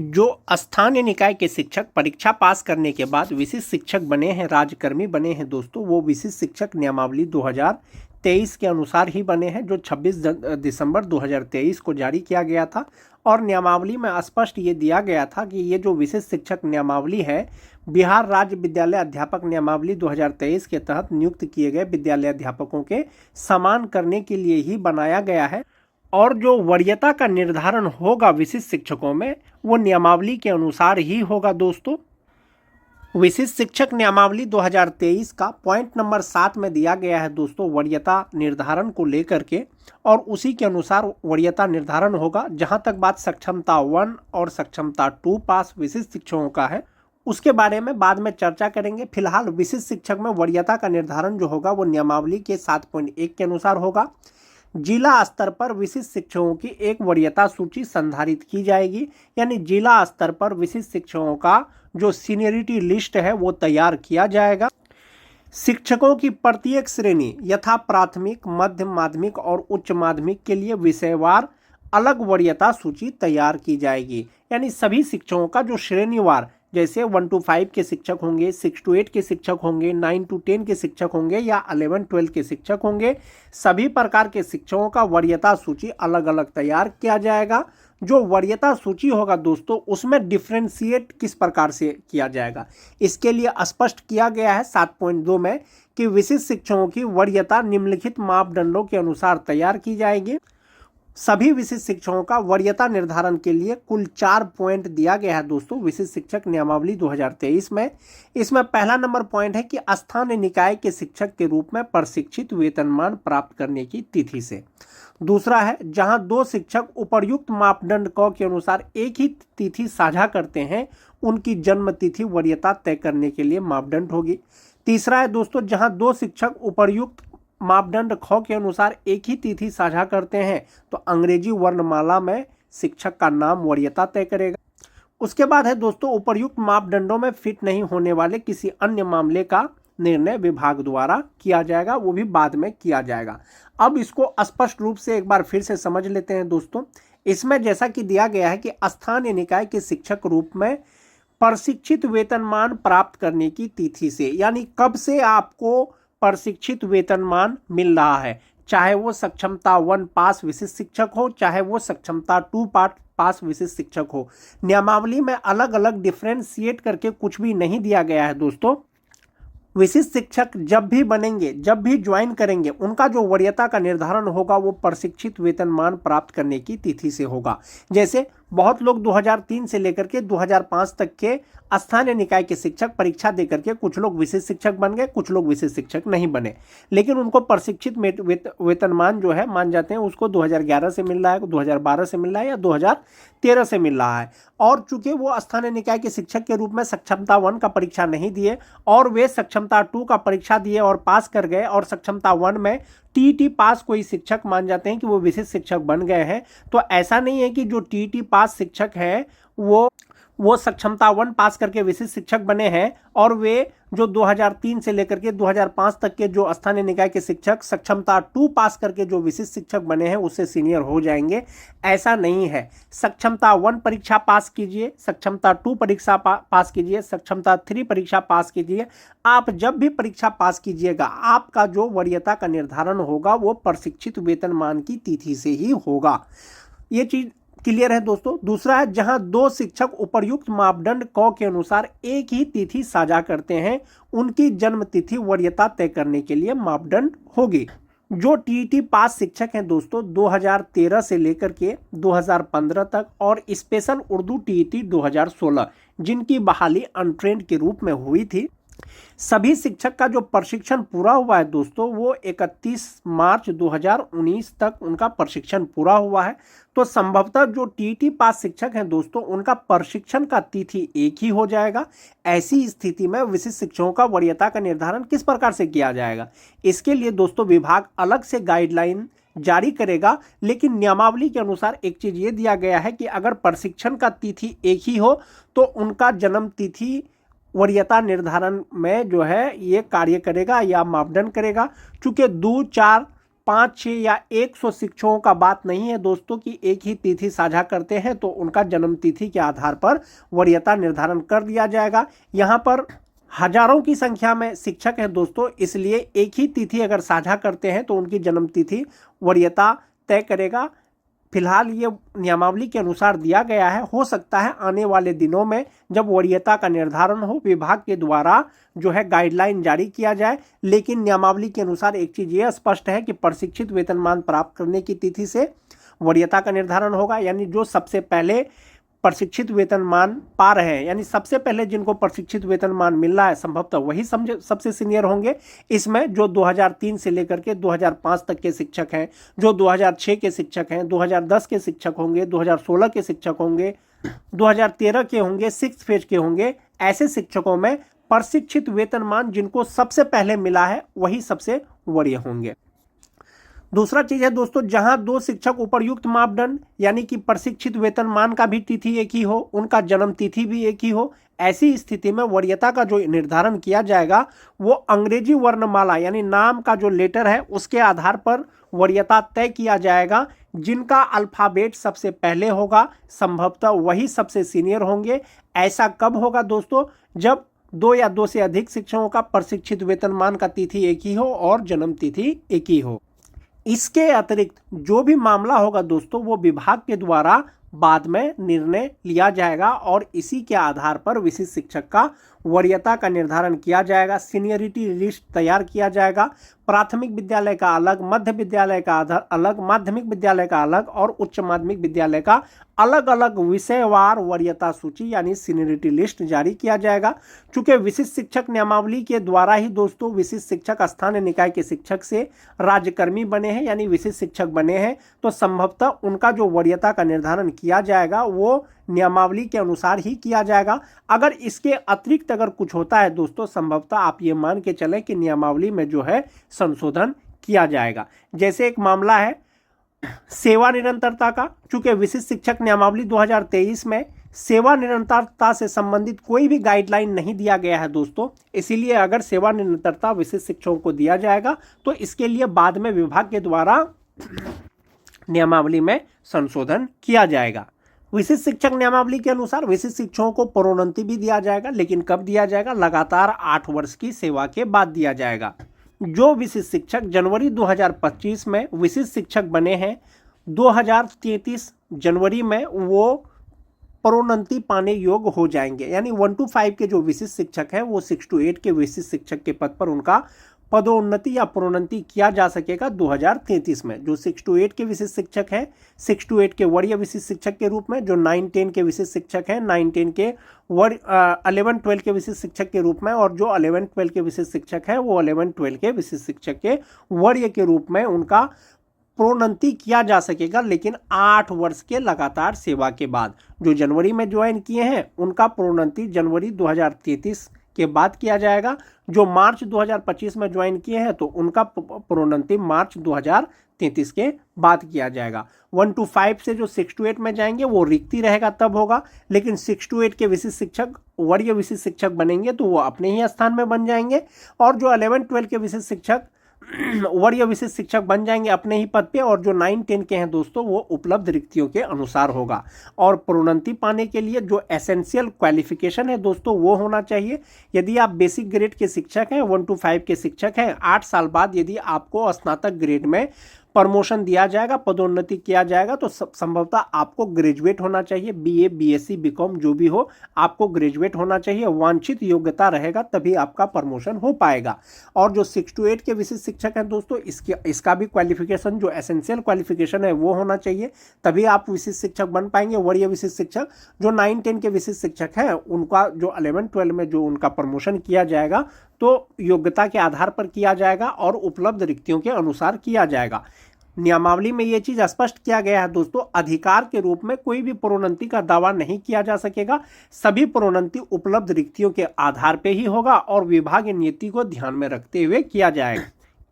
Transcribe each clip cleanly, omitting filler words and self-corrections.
जो स्थानीय निकाय के शिक्षक परीक्षा पास करने के बाद विशिष्ट शिक्षक बने हैं, राज्यकर्मी बने हैं दोस्तों, वो विशिष्ट शिक्षक नियमावली 2023 के अनुसार ही बने हैं, जो 26 दिसंबर 2023 को जारी किया गया था। और नियमावली में स्पष्ट ये दिया गया था कि ये जो विशिष्ट शिक्षक नियमावली है, बिहार राज्य विद्यालय अध्यापक नियमावली 2023 के तहत नियुक्त किए गए विद्यालय अध्यापकों के समान करने के लिए ही बनाया गया है। और जो वरीयता का निर्धारण होगा विशिष्ट शिक्षकों में, वो नियमावली के अनुसार ही होगा दोस्तों। विशिष्ट शिक्षक नियमावली 2023 का पॉइंट नंबर 7 में दिया गया है दोस्तों वरीयता निर्धारण को लेकर के, और उसी के अनुसार वरीयता निर्धारण होगा। जहां तक बात सक्षमता 1 और सक्षमता 2 पास विशिष्ट शिक्षकों का है, उसके बारे में बाद में चर्चा करेंगे। फिलहाल विशिष्ट शिक्षक में वरीयता का निर्धारण जो होगा वो नियमावली के 7.1 के अनुसार होगा। जिला स्तर पर विशिष्ट शिक्षकों की एक वरीयता सूची संधारित की जाएगी, यानी जिला स्तर पर विशिष्ट शिक्षकों का जो सीनियरिटी लिस्ट है वो तैयार किया जाएगा। शिक्षकों की प्रत्येक श्रेणी यथा प्राथमिक, मध्य माध्यमिक और उच्च माध्यमिक के लिए विषयवार अलग वरीयता सूची तैयार की जाएगी, यानी सभी शिक्षकों का जो श्रेणीवार, जैसे 1 to 5 के शिक्षक होंगे, 6 to 8 के शिक्षक होंगे, 9 to 10 के शिक्षक होंगे या 11-12 के शिक्षक होंगे, सभी प्रकार के शिक्षकों का वरीयता सूची अलग अलग तैयार किया जाएगा। जो वरीयता सूची होगा दोस्तों, उसमें डिफ्रेंशिएट किस प्रकार से किया जाएगा, इसके लिए स्पष्ट किया गया है 7.2 में कि विशिष्ट शिक्षकों की वरीयता निम्नलिखित मापदंडों के अनुसार तैयार की जाएगी। सभी विशिष्ट शिक्षकों का वरीयता निर्धारण के लिए कुल 4 पॉइंट दिया गया है दोस्तों विशिष्ट शिक्षक नियमावली 2023 में। इसमें पहला नंबर पॉइंट है कि स्थानीय निकाय के शिक्षक के रूप में प्रशिक्षित वेतनमान प्राप्त करने की तिथि से। दूसरा है, जहां 2 शिक्षक उपर्युक्त मापदंड क के अनुसार एक ही तिथि साझा करते हैं, उनकी जन्म तिथि वरीयता तय करने के लिए मापदंड होगी। तीसरा है दोस्तों, जहां 2 शिक्षक उपर्युक्त मापदंड ख के अनुसार एक ही तिथि साझा करते हैं, तो अंग्रेजी वर्णमाला में शिक्षक का नाम वरीयता तय करेगा। उसके बाद है दोस्तों, उपर्युक्त मापदंडों में फिट नहीं होने वाले किसी अन्य मामले का निर्णय विभाग द्वारा किया जाएगा, वो भी बाद में किया जाएगा। अब इसको स्पष्ट रूप से एक बार फिर से समझ लेते हैं दोस्तों। इसमें जैसा कि दिया गया है कि स्थानीय निकाय के शिक्षक रूप में प्रशिक्षित वेतनमान प्राप्त करने की तिथि से, यानी कब से आपको प्रशिक्षित वेतनमान मिल रहा है, चाहे वो सक्षमता 1 पास विशिष्ट शिक्षक हो, चाहे वो सक्षमता 2 पास विशिष्ट शिक्षक हो। नियमावली में अलग अलग डिफ्रेंशिएट करके कुछ भी नहीं दिया गया है दोस्तों। विशिष्ट शिक्षक जब भी बनेंगे, जब भी ज्वाइन करेंगे, उनका जो वरीयता का निर्धारण होगा वो प्रशिक्षित वेतनमान प्राप्त करने की तिथि से होगा। जैसे बहुत लोग 2003 से लेकर के 2005 तक के स्थानीय निकाय के शिक्षक परीक्षा दे करके कुछ लोग विशिष्ट शिक्षक बन गए, कुछ लोग विशिष्ट शिक्षक नहीं बने, लेकिन उनको प्रशिक्षित वेतनमान जो है मान जाते हैं उसको 2011 से मिल रहा है, 2012 से मिल रहा है या 2013 से मिल रहा है। और चूंकि वो स्थानीय निकाय के शिक्षक के रूप में सक्षमता 1 का परीक्षा नहीं दिए और वे सक्षमता 2 का परीक्षा दिए और पास कर गए, और सक्षमता 1 में टीईटी पास कोई शिक्षक मान जाते हैं कि वो विशिष्ट शिक्षक बन गए हैं, तो ऐसा नहीं है कि जो टीईटी पास शिक्षक हैं वो सक्षमता 1 पास करके विशिष्ट शिक्षक बने हैं और वे जो 2003 से लेकर के 2005 तक के जो स्थानीय निकाय के शिक्षक सक्षमता 2 पास करके जो विशिष्ट शिक्षक बने हैं उससे सीनियर हो जाएंगे। ऐसा नहीं है। सक्षमता 1 परीक्षा पास कीजिए, सक्षमता 2 परीक्षा पास कीजिए, सक्षमता 3 परीक्षा पास कीजिए। आप जब भी परीक्षा पास कीजिएगा, आपका जो वरीयता का निर्धारण होगा वो प्रशिक्षित वेतनमान की तिथि से ही होगा। ये चीज क्लियर है दोस्तों। दूसरा है, जहां 2 शिक्षक उपर्युक्त मापदंड क के अनुसार एक ही तिथि साझा करते हैं, उनकी जन्म तिथि वरीयता तय करने के लिए मापदंड होगी। जो टीईटी पास शिक्षक हैं दोस्तों 2013 से लेकर के 2015 तक, और स्पेशल उर्दू टीईटी 2016 जिनकी बहाली अनट्रेंड के रूप में हुई थी, सभी शिक्षक का जो प्रशिक्षण पूरा हुआ है दोस्तों वो 31 मार्च 2019 तक उनका प्रशिक्षण पूरा हुआ है। तो संभवतः जो टीईटी पास शिक्षक हैं दोस्तों उनका प्रशिक्षण का तिथि एक ही हो जाएगा। ऐसी स्थिति में विशिष्ट शिक्षकों का वरीयता का निर्धारण किस प्रकार से किया जाएगा, इसके लिए दोस्तों विभाग अलग से गाइडलाइन जारी करेगा। लेकिन नियमावली के अनुसार एक चीज ये दिया गया है कि अगर प्रशिक्षण का तिथि एक ही हो तो उनका जन्म तिथि वरीयता निर्धारण में जो है ये कार्य करेगा या मापदंड करेगा। चूंकि 2, 4, 5, 6 या 100 शिक्षकों का बात नहीं है दोस्तों कि एक ही तिथि साझा करते हैं तो उनका जन्म तिथि के आधार पर वरीयता निर्धारण कर दिया जाएगा। यहाँ पर हजारों की संख्या में शिक्षक हैं दोस्तों, इसलिए एक ही तिथि अगर साझा करते हैं तो उनकी जन्म तिथि वरीयता तय करेगा। फिलहाल ये नियमावली के अनुसार दिया गया है। हो सकता है आने वाले दिनों में जब वरीयता का निर्धारण हो, विभाग के द्वारा जो है गाइडलाइन जारी किया जाए, लेकिन नियमावली के अनुसार एक चीज़ ये स्पष्ट है कि प्रशिक्षित वेतनमान प्राप्त करने की तिथि से वरीयता का निर्धारण होगा। यानी जो सबसे पहले प्रशिक्षित वेतनमान पा रहे हैं, यानी सबसे पहले जिनको प्रशिक्षित वेतनमान मिल रहा है संभवतः वही सबसे सीनियर होंगे। इसमें जो 2003 से लेकर के 2005 तक के शिक्षक हैं, जो 2006 के शिक्षक हैं, 2010 के शिक्षक होंगे, 2016 के शिक्षक होंगे, 2013 के होंगे, 6th फेज के होंगे, ऐसे शिक्षकों में प्रशिक्षित वेतनमान जिनको सबसे पहले मिला है वही सबसे वरीय होंगे। दूसरा चीज है दोस्तों, जहां 2 शिक्षक उपर्युक्त मापदंड यानी कि प्रशिक्षित वेतनमान का भी तिथि एक ही हो, उनका जन्म तिथि भी एक ही हो, ऐसी स्थिति में वरीयता का जो निर्धारण किया जाएगा वो अंग्रेजी वर्णमाला यानी नाम का जो लेटर है उसके आधार पर वरीयता तय किया जाएगा। जिनका अल्फाबेट सबसे पहले होगा संभवतः वही सबसे सीनियर होंगे। ऐसा कब होगा दोस्तों? जब 2 या 2 से अधिक शिक्षकों का प्रशिक्षित वेतनमान का तिथि एक ही हो और जन्म तिथि एक ही हो। इसके अतिरिक्त जो भी मामला होगा दोस्तों वो विभाग के द्वारा बाद में निर्णय लिया जाएगा और इसी के आधार पर विशिष्ट शिक्षक का वरीयता का निर्धारण किया जाएगा। सीनियरिटी लिस्ट तैयार किया जाएगा। प्राथमिक विद्यालय का अलग, मध्य विद्यालय का अलग, माध्यमिक विद्यालय का अलग और उच्च माध्यमिक विद्यालय का अलग अलग विषयवार वरीयता सूची यानी सीनियरिटी लिस्ट जारी किया जाएगा। चूंकि विशिष्ट शिक्षक नियमावली के द्वारा ही दोस्तों विशिष्ट शिक्षक स्थानीय निकाय के शिक्षक से राज्यकर्मी बने हैं यानी विशिष्ट शिक्षक बने हैं, तो संभवतः उनका जो वरीयता का निर्धारण किया जाएगा वो नियमावली के अनुसार ही किया जाएगा। अगर इसके अतिरिक्त अगर कुछ होता है दोस्तों, संभवतः आप ये मान के चलें कि नियमावली में जो है संशोधन किया जाएगा। जैसे एक मामला है सेवा निरंतरता का। चूंकि विशिष्ट शिक्षक नियमावली 2023 में सेवा निरंतरता से संबंधित कोई भी गाइडलाइन नहीं दिया गया है दोस्तों, इसीलिए अगर सेवा निरंतरता विशिष्ट शिक्षकों को दिया जाएगा तो इसके लिए बाद में विभाग के द्वारा नियमावली में संशोधन किया जाएगा। विशिष्ट शिक्षक नियमावली के अनुसार विशिष्ट शिक्षकों को प्रोन्नति भी दिया जाएगा, लेकिन कब दिया जाएगा? लगातार 8 वर्ष की सेवा के बाद दिया जाएगा। जो विशिष्ट शिक्षक जनवरी 2025 में विशिष्ट शिक्षक बने हैं, 2033 जनवरी में वो प्रोन्नति पाने योग्य हो जाएंगे। यानी 1 to 5 के जो विशिष्ट शिक्षक हैं वो 6 to 8 के विशिष्ट शिक्षक के पद पर उनका पदोन्नति या प्रोन्नति किया जा सकेगा 2033 में। जो 6 to 8 के विशिष्ट शिक्षक हैं, 6 to 8 के वरीय विशिष्ट शिक्षक के रूप में, जो 9-10 के विशिष्ट शिक्षक हैं, 9-10 के 11-12 के विशिष्ट शिक्षक के रूप में, और जो 11-12 के विशिष्ट शिक्षक हैं वो 11-12 के विशिष्ट शिक्षक के वरीय के रूप में उनका प्रोन्नति किया जा सकेगा, लेकिन 8 वर्ष के लगातार सेवा के बाद। जो जनवरी में ज्वाइन किए हैं उनका प्रोन्नति जनवरी 2033 के बाद किया जाएगा। जो मार्च 2025 में ज्वाइन किए हैं तो उनका प्रोन्नति मार्च 2033 के बाद किया जाएगा। 1 to 5 से जो 6 to 8 में जाएंगे वो रिक्ति रहेगा तब होगा, लेकिन 6 to 8 के विशिष्ट शिक्षक वरीय विशिष्ट शिक्षक बनेंगे तो वो अपने ही स्थान में बन जाएंगे, और जो 11-12 के विशिष्ट शिक्षक वरीय विशिष्ट शिक्षक बन जाएंगे अपने ही पद पे, और जो 9-10 के हैं दोस्तों वो उपलब्ध रिक्तियों के अनुसार होगा। और प्रोन्नति पाने के लिए जो एसेंशियल क्वालिफिकेशन है दोस्तों वो होना चाहिए। यदि आप बेसिक ग्रेड के शिक्षक हैं, 1 to 5 के शिक्षक हैं, 8 साल बाद यदि आपको स्नातक ग्रेड में प्रमोशन दिया जाएगा, पदोन्नति किया जाएगा, तो संभवतः आपको ग्रेजुएट होना चाहिए। बीए, बीएससी, बीकॉम जो भी हो, आपको ग्रेजुएट होना चाहिए। वांछित योग्यता रहेगा तभी आपका प्रमोशन हो पाएगा। और जो 6 to 8 के विशिष्ट शिक्षक हैं दोस्तों, इसका भी क्वालिफिकेशन जो एसेंशियल क्वालिफिकेशन है वो होना चाहिए, तभी आप विशिष्ट शिक्षक बन पाएंगे। वरीय विशिष्ट शिक्षक जो 9-10 के विशिष्ट शिक्षक हैं उनका जो 11-12 में जो उनका प्रमोशन किया जाएगा तो योग्यता के आधार पर किया जाएगा और उपलब्ध रिक्तियों के अनुसार किया जाएगा। नियमावली में यह चीज स्पष्ट किया गया है दोस्तों, अधिकार के रूप में कोई भी प्रोन्नति का दावा नहीं किया जा सकेगा। सभी प्रोन्नति उपलब्ध रिक्तियों के आधार पर ही होगा और विभागीय नीति को ध्यान में रखते हुए किया जाएगा।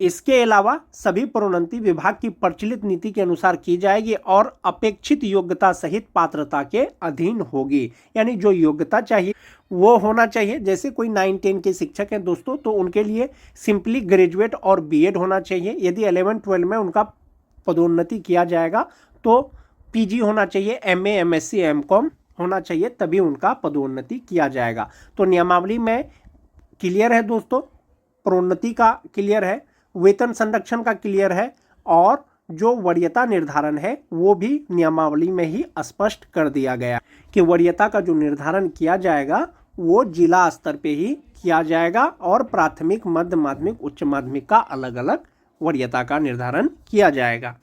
इसके अलावा सभी प्रोन्नति विभाग की प्रचलित नीति के अनुसार की जाएगी और अपेक्षित योग्यता सहित पात्रता के अधीन होगी। यानी जो योग्यता चाहिए वो होना चाहिए। जैसे कोई 9-10 के शिक्षक हैं दोस्तों, तो उनके लिए सिंपली ग्रेजुएट और बीएड होना चाहिए। यदि 11-12 में उनका पदोन्नति किया जाएगा तो पीजी होना चाहिए, एमए, एमएससी, एमकॉम होना चाहिए, तभी उनका पदोन्नति किया जाएगा। तो नियमावली में क्लियर है दोस्तों, प्रोन्नति का क्लियर है, वेतन संरक्षण का क्लियर है, और जो वरीयता निर्धारण है वो भी नियमावली में ही स्पष्ट कर दिया गया कि वरीयता का जो निर्धारण किया जाएगा वो जिला स्तर पे ही किया जाएगा और प्राथमिक, मध्य माध्यमिक, उच्च माध्यमिक का अलग अलग वरीयता का निर्धारण किया जाएगा।